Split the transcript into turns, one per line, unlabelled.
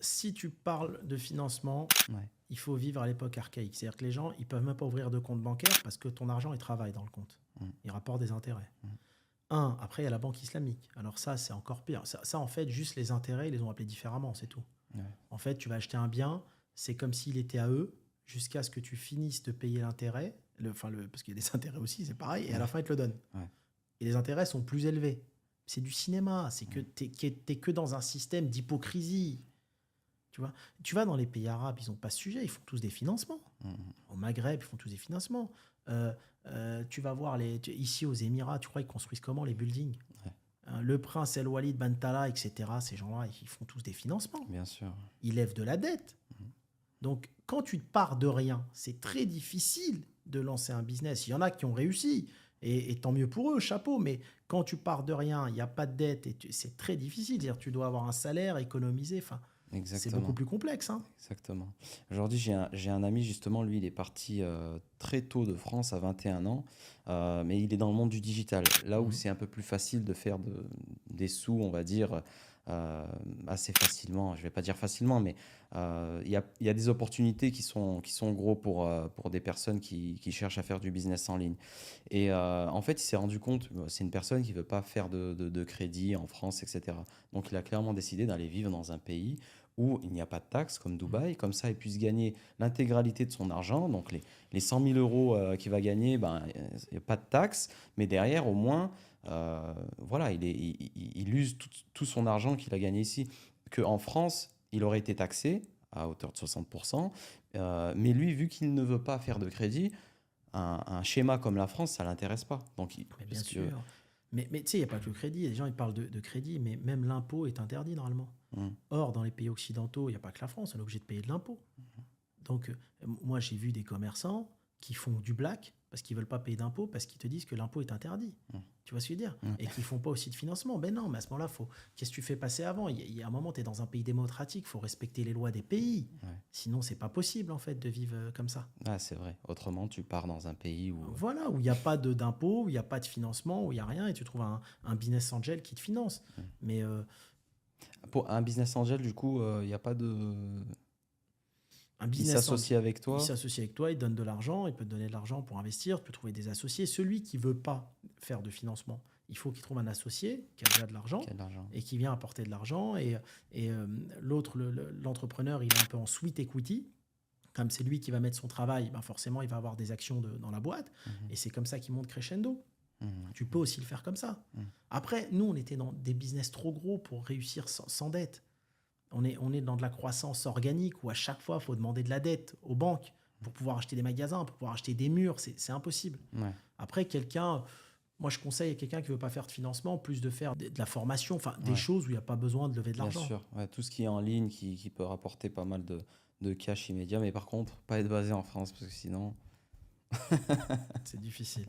Si tu parles de financement,
Ouais.
il faut vivre à l'époque archaïque. C'est-à-dire que les gens, ils peuvent même pas ouvrir de compte bancaire parce que ton argent, il travaille dans le compte.
Mmh.
Il rapporte des intérêts.
Mmh.
Après, il y a la banque islamique. Alors ça, c'est encore pire. Ça, en fait, juste les intérêts, ils les ont appelés différemment, c'est tout.
Ouais.
En fait, tu vas acheter un bien, c'est comme s'il était à eux, jusqu'à ce que tu finisses de payer l'intérêt, parce qu'il y a des intérêts aussi, c'est pareil, et à la
Ouais.
fin, ils te le donnent.
Ouais.
Et les intérêts sont plus élevés. C'est du cinéma, c'est que
Mmh.
t'es que dans un système d'hypocrisie. Tu vois, tu vas dans les pays arabes, ils n'ont pas ce sujet, ils font tous des financements.
Mmh.
Au Maghreb, ils font tous des financements. Tu vas voir ici aux Émirats, tu crois ils construisent comment les buildings?
Ouais.
Le prince El Walid Ben Talal, etc. Ces gens-là, ils font tous des financements.
Bien sûr.
Ils lèvent de la dette.
Mmh.
Donc, quand tu pars de rien, c'est très difficile de lancer un business. Il y en a qui ont réussi, et tant mieux pour eux, chapeau. Mais quand tu pars de rien, il n'y a pas de dette, et c'est très difficile. C'est-à-dire, tu dois avoir un salaire, économiser. Enfin, c'est beaucoup
Exactement.
plus complexe, hein.
Exactement. Aujourd'hui, j'ai un ami, justement, lui, il est parti très tôt de France, à 21 ans, mais il est dans le monde du digital, là où
Mhm.
c'est un peu plus facile de faire des sous, on va dire, assez facilement. Je vais pas dire facilement, mais il y a des opportunités qui sont gros pour des personnes qui cherchent à faire du business en ligne. Et en fait, il s'est rendu compte, c'est une personne qui veut pas faire de crédit en France, etc. Donc, il a clairement décidé d'aller vivre dans un pays où il n'y a pas de taxes, comme
Mhm.
Dubaï. Comme ça, il puisse gagner l'intégralité de son argent. Donc, les 100 000 euros qu'il va gagner, ben, il n'y a pas de taxes. Mais derrière, au moins, voilà, il use tout son argent qu'il a gagné ici. Qu'en France, il aurait été taxé à hauteur de 60%. Mais lui, vu qu'il ne veut pas faire de crédit, un schéma comme la France, ça l'intéresse pas. Donc,
Mais bien
parce que.
sûr. Mais tu sais, il n'y a pas que le crédit. Les gens, ils parlent de crédit, mais même l'impôt est interdit normalement.
Hmm.
Or, dans les pays occidentaux, il n'y a pas que la France, on est obligé de payer de l'impôt. Donc, moi, j'ai vu des commerçants qui font du black parce qu'ils ne veulent pas payer d'impôt, parce qu'ils te disent que l'impôt est interdit.
Hmm.
Tu vois ce que je veux dire?
Hmm.
Et qu'ils ne font pas aussi de financement. Ben non, mais à ce moment-là, qu'est-ce que tu fais passer avant? Il y a un moment, tu es dans un pays démocratique, il faut respecter les lois des pays.
Ouais.
Sinon, c'est pas possible, en fait, de vivre comme ça.
Ah, c'est vrai. Autrement, tu pars dans un pays où.
Voilà, où il n'y a pas d'impôt, où il n'y a pas de financement, où il n'y a rien, et tu trouves un business angel qui te finance.
Hmm.
Mais
Pour un business angel, du coup, il n'y a pas de.
un
Qui
business angel,
s'associe avec
il
toi?
s'associe avec toi, il te donne de l'argent, il peut te donner de l'argent pour investir, tu peux trouver des associés. Celui qui veut pas faire de financement, il faut qu'il trouve un associé qui a déjà de l'argent
Quel argent?
et qui vient apporter de l'argent. Et l'autre, l'entrepreneur, il est un peu en sweet equity. Comme c'est lui qui va mettre son travail, ben forcément, il va avoir des actions dans la boîte.
Mhm.
Et c'est comme ça qu'il monte crescendo.
Mhm.
Tu peux aussi le faire comme ça.
Mhm.
Après, nous, on était dans des business trop gros pour réussir sans dette. On est dans de la croissance organique où à chaque fois, il faut demander de la dette aux banques pour pouvoir acheter des magasins, pour pouvoir acheter des murs. C'est impossible.
Ouais,
Après, moi, je conseille à quelqu'un qui ne veut pas faire de financement, plus de faire de la formation, enfin des
ouais,
choses où il n'y a pas besoin de lever de
bien
l'argent.
sûr. Ouais, tout ce qui est en ligne qui peut rapporter pas mal de cash immédiat. Mais par contre, pas être basé en France parce que sinon.
C'est difficile.